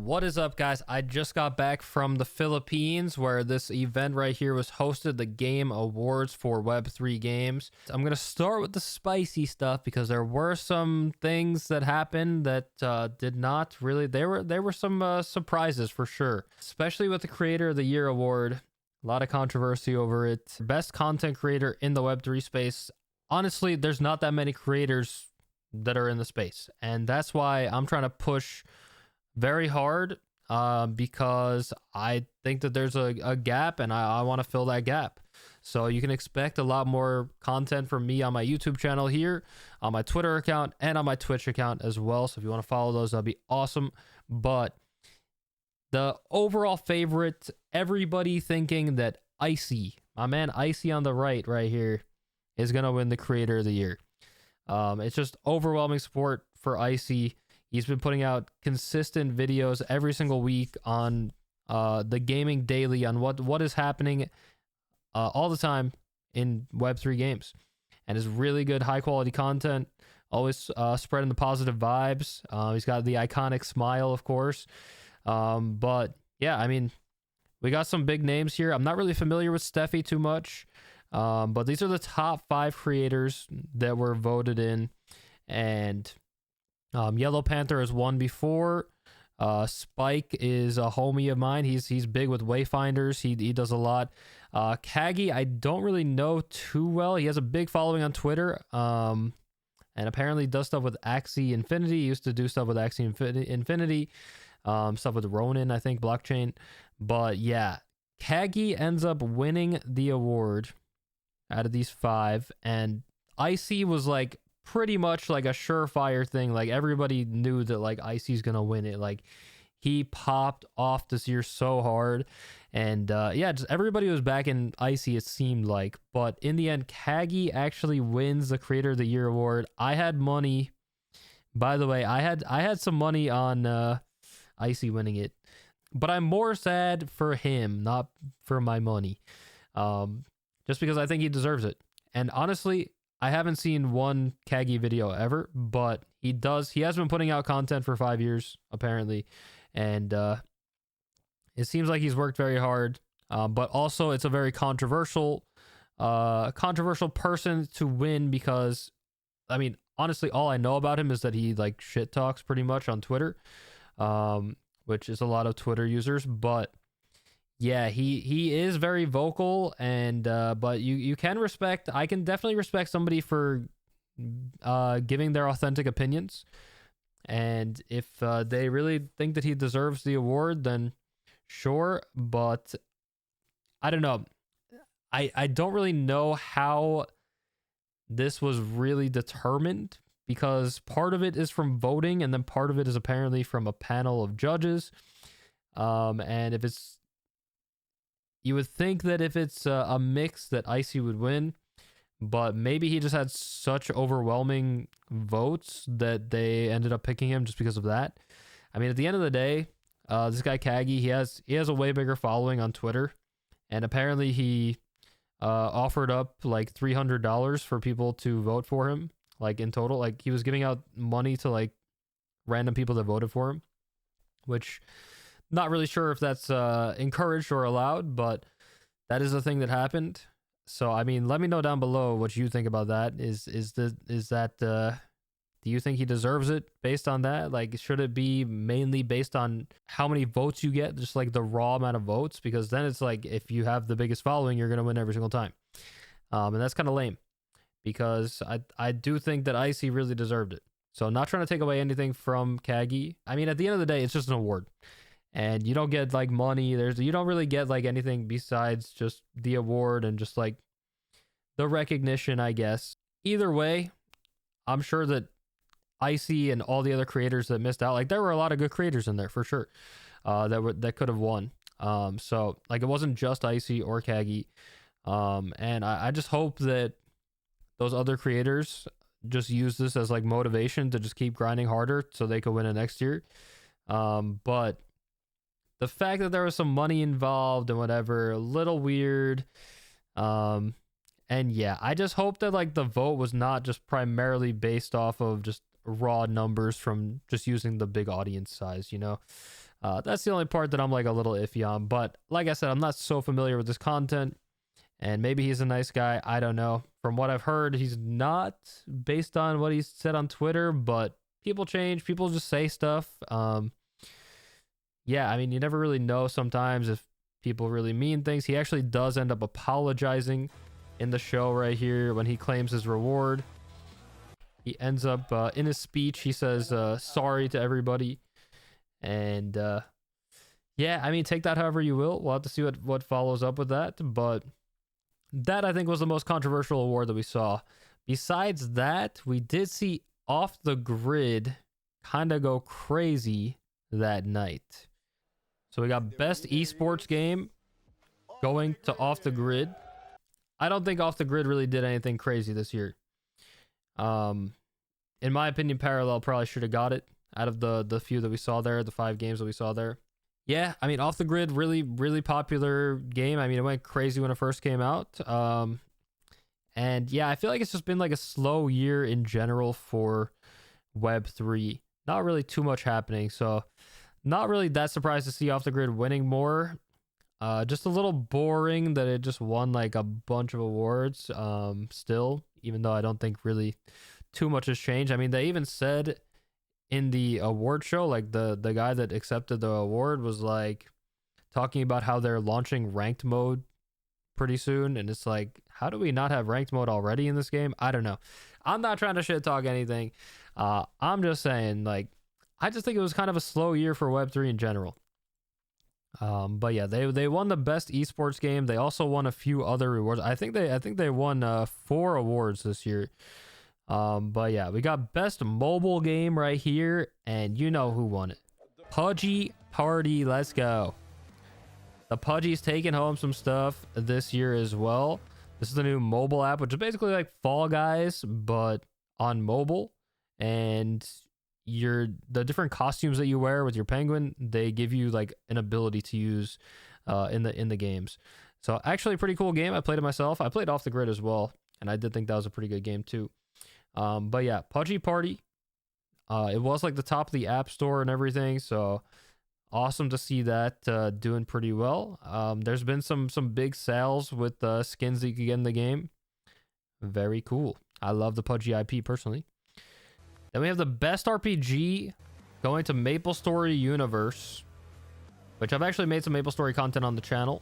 What is up, guys? I just got back from the Philippines where this event right here was hosted, the Game Awards for Web3 games. I'm going to start with the spicy stuff because there were some things that happened that did not really, there were some surprises for sure, especially with the Creator of the Year award. A lot of controversy over it. Best content creator in the Web3 space. Honestly, there's not that many creators that are in the space, and that's why I'm trying to push very hard because I think that there's a gap, and I want to fill that gap. So you can expect a lot more content from me on my YouTube channel here, on my Twitter account, and on my Twitch account as well. So if you want to follow those, that'd be awesome. But the overall favorite, everybody thinking that Icy, my man Icy on the right here, is going to win the Creator of the Year. It's just overwhelming support for Icy. He's been putting out consistent videos every single week on the Gaming Daily, on what is happening all the time in Web3 games. And is really good, high-quality content, always spreading the positive vibes. He's got the iconic smile, of course. But, yeah, I mean, we got some big names here. I'm not really familiar with Steffi too much, but these are the top 5 creators that were voted in. And Yellow Panther has won before. Spike is a homie of mine. He's big with Wayfinders. He does a lot. Kagi, I don't really know too well. He has a big following on Twitter. And apparently does stuff with Axie Infinity. He used to do stuff with Axie Infinity. Stuff with Ronin, I think, blockchain. But yeah, Kagi ends up winning the award out of these 5. And Icy was like pretty much like a surefire thing. Like everybody knew that like Icy's gonna win it. Like he popped off this year so hard, and yeah, just everybody was back in Icy, it seemed like. But in the end, Kagi actually wins the Creator of the Year award. I had money, by the way, I had some money on Icy winning it, but I'm more sad for him, not for my money, just because I think he deserves it. And honestly, I haven't seen one Kagi video ever, but he has been putting out content for 5 years, apparently. And it seems like he's worked very hard. But also it's a very controversial person to win because, I mean, honestly, all I know about him is that he like shit talks pretty much on Twitter, which is a lot of Twitter users. But yeah, he is very vocal, and but you can respect, I can definitely respect somebody for giving their authentic opinions. And if they really think that he deserves the award, then sure. But I don't know. I don't really know how this was really determined, because part of it is from voting, and then part of it is apparently from a panel of judges. And if it's, you would think that if it's a mix that Icy would win, but maybe he just had such overwhelming votes that they ended up picking him just because of that. I mean, at the end of the day, this guy Kagi, he has a way bigger following on Twitter, and apparently he offered up like $300 for people to vote for him, like in total. Like he was giving out money to like random people that voted for him, which, not really sure if that's encouraged or allowed, but that is a thing that happened. So I mean, let me know down below what you think about that. Do you think he deserves it based on that? Like, should it be mainly based on how many votes you get, just like the raw amount of votes? Because then it's like, if you have the biggest following, you're gonna win every single time, and that's kind of lame. Because I do think that Icy really deserved it. So I'm not trying to take away anything from Kagi. I mean, at the end of the day, it's just an award. And you don't get like money. You don't really get like anything besides just the award and just like the recognition, I guess. Either way, I'm sure that Icy and all the other creators that missed out, like there were a lot of good creators in there for sure, that could have won. So like it wasn't just Icy or Kagi. And I just hope that those other creators just use this as like motivation to just keep grinding harder so they could win it next year. But the fact that there was some money involved and whatever, a little weird. And yeah, I just hope that like the vote was not just primarily based off of just raw numbers from just using the big audience size, you know? That's the only part that I'm like a little iffy on. But like I said, I'm not so familiar with this content. And maybe he's a nice guy. I don't know. From what I've heard, he's not, based on what he's said on Twitter, but people change. People just say stuff. Yeah, I mean, you never really know sometimes if people really mean things. He actually does end up apologizing in the show right here when he claims his reward. He ends up, in his speech, he says, sorry to everybody. And, yeah, I mean, take that however you will. We'll have to see what follows up with that. But that, I think, was the most controversial award that we saw. Besides that, we did see Off the Grid kind of go crazy that night. So we got Best Esports Game going to Off the Grid. I don't think Off the Grid really did anything crazy this year. In my opinion, Parallel probably should have got it out of the few that we saw there, the 5 games that we saw there. Yeah, I mean, Off the Grid, really, really popular game. I mean, it went crazy when it first came out. And yeah, I feel like it's just been like a slow year in general for Web3. Not really too much happening. So not really that surprised to see Off the Grid winning more. Just a little boring that it just won like a bunch of awards still, even though I don't think really too much has changed. I mean, they even said in the award show, like the guy that accepted the award was like talking about how they're launching ranked mode pretty soon, and it's like, how do we not have ranked mode already in this game? I don't know. I'm not trying to shit talk anything. I'm just saying, like, I just think it was kind of a slow year for Web3 in general. But yeah, they won the best esports game. They also won a few other rewards. I think they won 4 awards this year. But yeah, we got best mobile game right here, and you know who won it. Pudgy Party, let's go. The Pudgy's taking home some stuff this year as well. This is the new mobile app, which is basically like Fall Guys, but on mobile. And the different costumes that you wear with your penguin, they give you like an ability to use in the games. So actually a pretty cool game. I played it myself. I played Off the Grid as well, and I did think that was a pretty good game too. But yeah, Pudgy Party. It was like the top of the App Store and everything, so awesome to see that doing pretty well. There's been some big sales with skins that you can get in the game. Very cool. I love the Pudgy IP personally. Then we have the best RPG going to MapleStory Universe, which I've actually made some MapleStory content on the channel.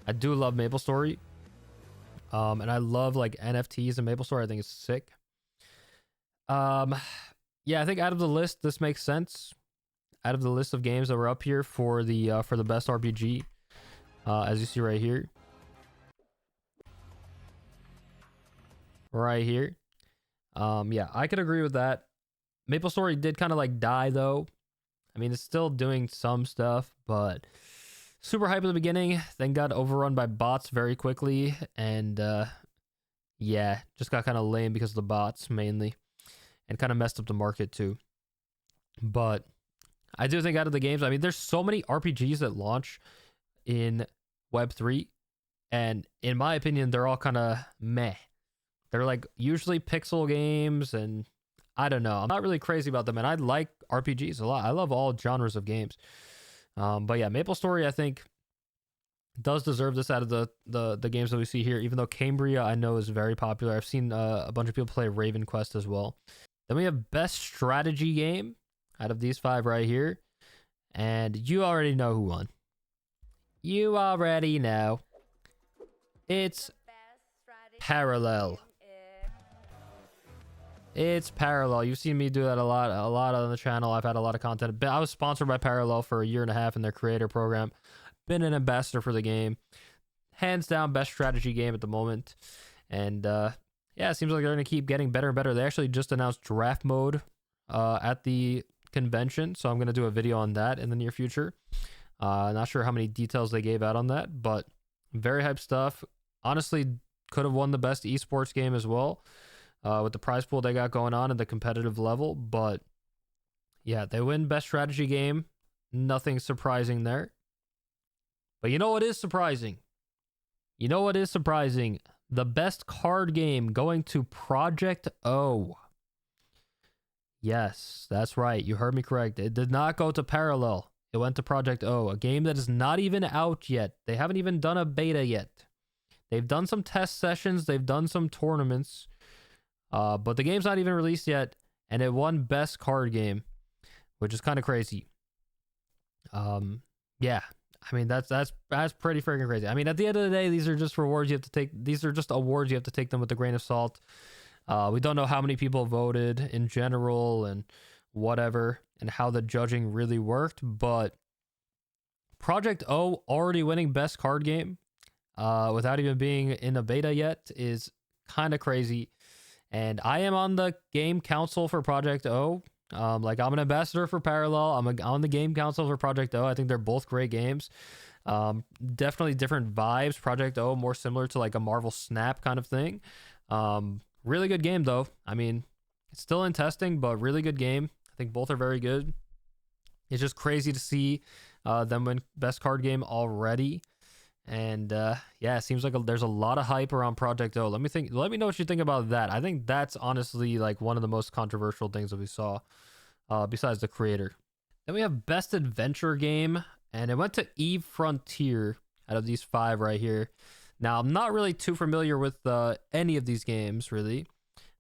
I do love MapleStory. And I love like NFTs in MapleStory. I think it's sick. Yeah, I think out of the list, this makes sense. Out of the list of games that were up here for the best RPG, as you see right here. Right here. Yeah, I could agree with that. MapleStory did kind of like die though. I mean, it's still doing some stuff, but super hype at the beginning, then got overrun by bots very quickly, and yeah, just got kind of lame because of the bots mainly, and kind of messed up the market too. But I do think out of the games, I mean, there's so many RPGs that launch in Web3, and in my opinion, they're all kind of meh. They're like usually pixel games, and I don't know. I'm not really crazy about them, and I like RPGs a lot. I love all genres of games. But yeah, MapleStory, I think, does deserve this out of the games that we see here, even though Cambria, I know, is very popular. I've seen a bunch of people play Raven Quest as well. Then we have best strategy game out of these 5 right here. And you already know who won. You already know. It's Parallel. It's Parallel. You've seen me do that a lot on the channel. I've had a lot of content. I was sponsored by Parallel for 1.5 years in their creator program. Been an ambassador for the game. Hands down, best strategy game at the moment. And yeah, it seems like they're going to keep getting better and better. They actually just announced draft mode at the convention, so I'm going to do a video on that in the near future. Not sure how many details they gave out on that, but very hype stuff. Honestly, could have won the best esports game as well. With the prize pool they got going on and the competitive level. But yeah, they win best strategy game. Nothing surprising there. But you know what is surprising? You know what is surprising? The best card game going to Project O. Yes, that's right. You heard me correct. It did not go to Parallel. It went to Project O, a game that is not even out yet. They haven't even done a beta yet. They've done some test sessions. They've done some tournaments. But the game's not even released yet. And it won Best Card Game, which is kind of crazy. Yeah. I mean, that's pretty freaking crazy. I mean, at the end of the day, these are just rewards you have to take. These are just awards. You have to take them with a grain of salt. We don't know how many people voted in general and whatever, and how the judging really worked. But Project O already winning Best Card Game without even being in a beta yet is kind of crazy. And I am on the game council for Project O. Like, I'm an ambassador for Parallel. I'm on the game council for Project O. I think they're both great games. Definitely different vibes. Project O more similar to like a Marvel Snap kind of thing. Really good game though. I mean, it's still in testing, but really good game. I think both are very good. It's just crazy to see them win Best Card Game already. And yeah, it seems like there's a lot of hype around Project O. Let me know what you think about that. I think that's honestly like one of the most controversial things that we saw, besides the creator. Then we have Best Adventure Game, and it went to Eve Frontier out of these 5 right here. Now, I'm not really too familiar with any of these games, really.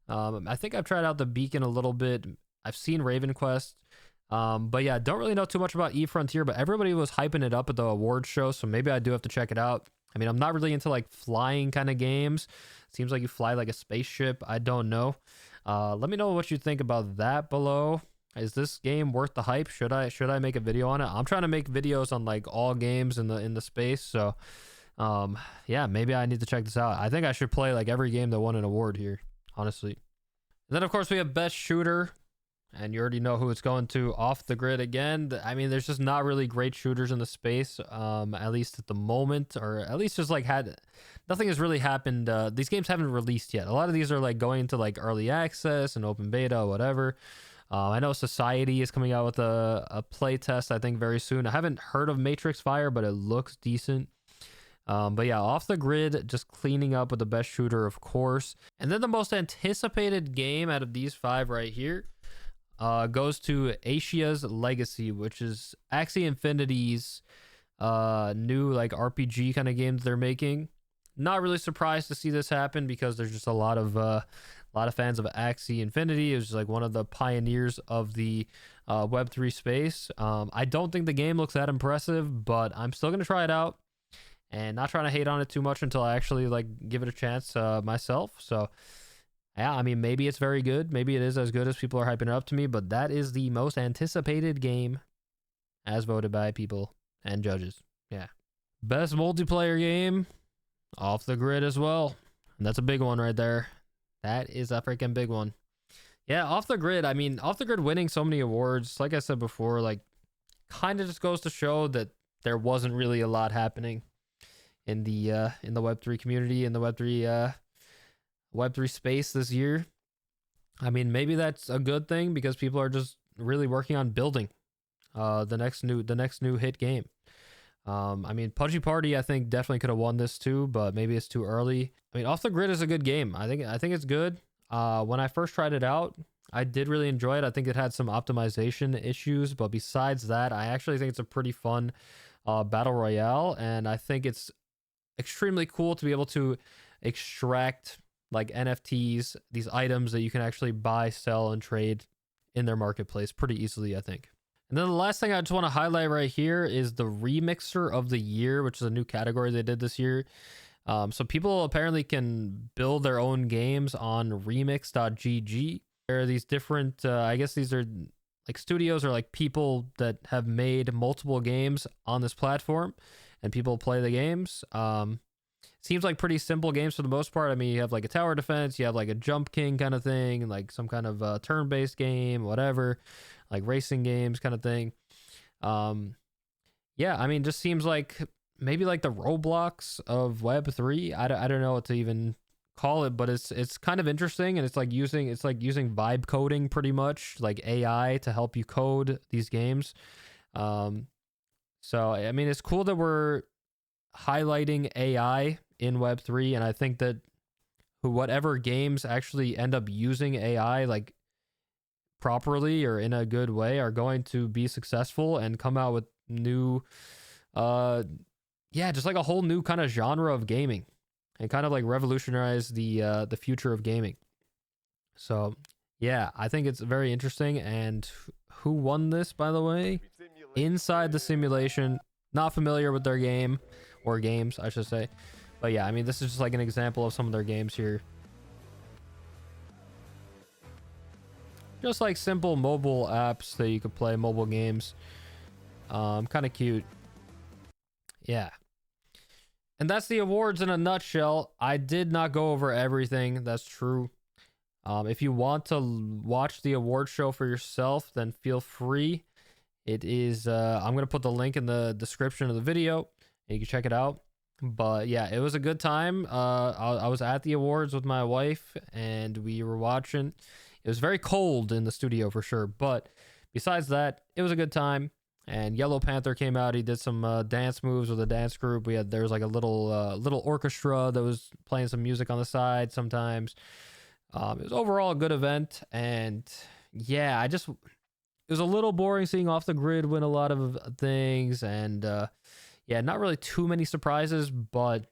I think I've tried out the Beacon a little bit. I've seen Raven Quest. But yeah, don't really know too much about E-Frontier, but everybody was hyping it up at the awards show, so maybe I do have to check it out. I mean, I'm not really into like flying kind of games. Seems like you fly like a spaceship. I don't know. Let me know what you think about that below. Is this game worth the hype? Should I make a video on it? I'm trying to make videos on like all games in the space, so yeah, maybe I need to check this out. I think I should play like every game that won an award here, honestly. And then of course we have Best Shooter. And you already know who it's going to, Off the Grid again. I mean, there's just not really great shooters in the space, at least at the moment, or at least just like nothing has really happened. These games haven't released yet. A lot of these are like going into like early access and open beta, whatever. I know Society is coming out with a play test, I think, very soon. I haven't heard of Matrix Fire, but it looks decent. But yeah, Off the Grid, just cleaning up with the best shooter, of course. And then the most anticipated game out of these 5 right here goes to Asia's Legacy, which is Axie Infinity's new like RPG kind of games they're making. Not really surprised to see this happen because there's just a lot of fans of Axie Infinity. It was just like one of the pioneers of the Web3 space. I don't think the game looks that impressive, but I'm still gonna try it out and not trying to hate on it too much until I actually like give it a chance myself. So yeah, I mean, maybe it's very good. Maybe it is as good as people are hyping it up to me, but that is the most anticipated game as voted by people and judges. Yeah. Best multiplayer game, Off the Grid as well. And that's a big one right there. That is a freaking big one. Yeah, Off the Grid. I mean, Off the Grid winning so many awards, like I said before, like kind of just goes to show that there wasn't really a lot happening in the Web3 community, in the Web3 space this year. I mean, maybe that's a good thing because people are just really working on building the next new hit game. I mean, Pudgy Party I think definitely could have won this too, but maybe it's too early. I mean, Off the Grid is a good game. I think it's good. When I first tried it out, I did really enjoy it. I think it had some optimization issues, but besides that, I actually think it's a pretty fun battle royale, and I think it's extremely cool to be able to extract like NFTs, these items that you can actually buy, sell, and trade in their marketplace pretty easily, I think. And then the last thing I just want to highlight right here is the Remixer of the Year, which is a new category they did this year. So people apparently can build their own games on remix.gg. There are these different, I guess these are like studios or like people that have made multiple games on this platform, and people play the games. Seems like pretty simple games for the most part. I mean, you have like a tower defense, you have like a Jump King kind of thing, like some kind of turn-based game, whatever, like racing games kind of thing. Yeah, I mean, just seems like maybe like the Roblox of Web3. I don't know what to even call it, but it's kind of interesting, and it's like using vibe coding pretty much, like AI to help you code these games. So I mean, it's cool that we're highlighting AI in Web3, and I think that whatever games actually end up using AI like properly or in a good way are going to be successful and come out with new, yeah, just like a whole new kind of genre of gaming, and kind of like revolutionize the future of gaming. So yeah, I think it's very interesting. And who won this, by the way? Inside the Simulation. Not familiar with their game, or games, I should say. But yeah, I mean, this is just like an example of some of their games here. Just like simple mobile apps that you could play, mobile games. Kind of cute. Yeah. And that's the awards in a nutshell. I did not go over everything. That's true. If you want to watch the award show for yourself, then feel free. It is, I'm going to put the link in the description of the video, and you can check it out. But yeah, it was a good time. I was at the awards with my wife, and we were watching. It was very cold in the studio for sure. But besides that, it was a good time. And Yellow Panther came out. He did some dance moves with a dance group. There was like a little orchestra that was playing some music on the side sometimes. It was overall a good event. And yeah, it was a little boring seeing Off the Grid win a lot of things. And yeah, not really too many surprises, but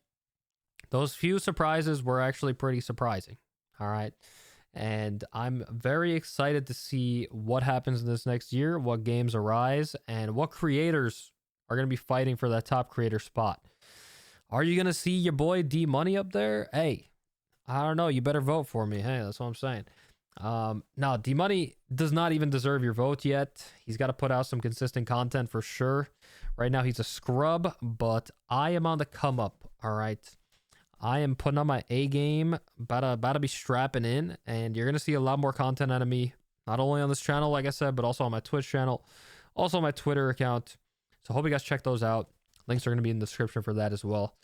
those few surprises were actually pretty surprising. All right. And I'm very excited to see what happens in this next year, what games arise, and what creators are going to be fighting for that top creator spot. Are you going to see your boy D Money up there? Hey, I don't know. You better vote for me. Hey, that's what I'm saying. No, D Money does not even deserve your vote yet. He's got to put out some consistent content for sure. Right now, he's a scrub, but I am on the come up. All right. I am putting on my A game, about to be strapping in, and you're going to see a lot more content out of me, not only on this channel, like I said, but also on my Twitch channel, also on my Twitter account. So hope you guys check those out. Links are going to be in the description for that as well.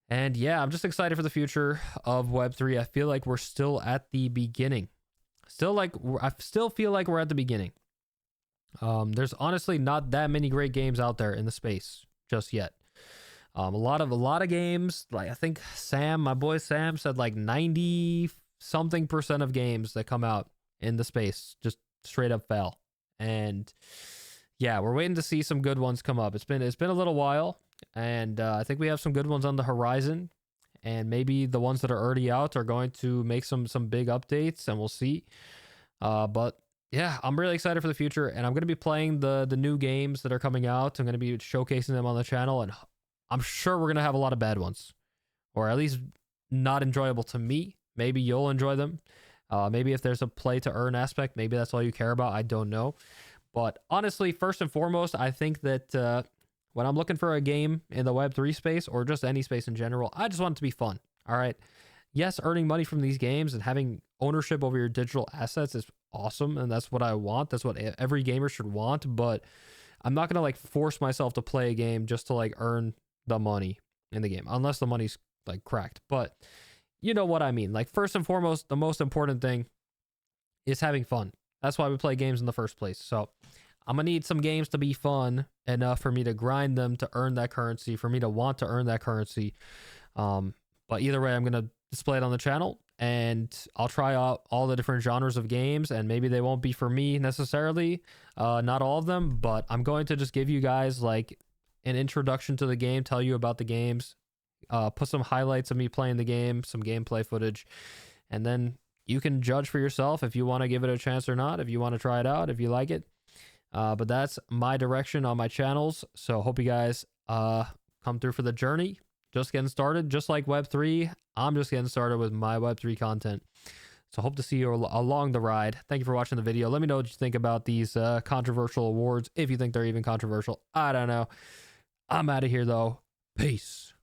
And yeah, I'm just excited for the future of Web3. I feel like we're still at the beginning. I still feel like we're at the beginning. There's honestly not that many great games out there in the space just yet. A lot of games, like I think my boy Sam said like 90 something% of games that come out in the space just straight up fail. And yeah, we're waiting to see some good ones come up. It's been a little while, and I think we have some good ones on the horizon, and maybe the ones that are already out are going to make some big updates, and we'll see. But yeah, I'm really excited for the future, and I'm going to be playing the new games that are coming out. I'm going to be showcasing them on the channel, and I'm sure we're going to have a lot of bad ones, or at least not enjoyable to me. Maybe you'll enjoy them. Maybe if there's a play to earn aspect, maybe that's all you care about. I don't know. But honestly, first and foremost, I think that when I'm looking for a game in the Web3 space, or just any space in general, I just want it to be fun. All right. Yes, earning money from these games and having ownership over your digital assets is awesome. And that's what I want. That's what every gamer should want. But I'm not going to like force myself to play a game just to like earn the money in the game, unless the money's like cracked. But you know what I mean. Like, first and foremost, the most important thing is having fun. That's why we play games in the first place. So I'm gonna need some games to be fun enough for me to grind them to earn that currency, for me to want to earn that currency. But either way, I'm gonna display it on the channel, and I'll try out all the different genres of games, and maybe they won't be for me necessarily, not all of them, but I'm going to just give you guys like an introduction to the game, tell you about the games, put some highlights of me playing the game, some gameplay footage, and then you can judge for yourself if you want to give it a chance or not, if you want to try it out, if you like it. But that's my direction on my channels. So hope you guys come through for the journey. Just getting started, just like Web3. I'm just getting started with my Web3 content. So hope to see you along the ride. Thank you for watching the video. Let me know what you think about these controversial awards, if you think they're even controversial. I don't know. I'm out of here, though. Peace.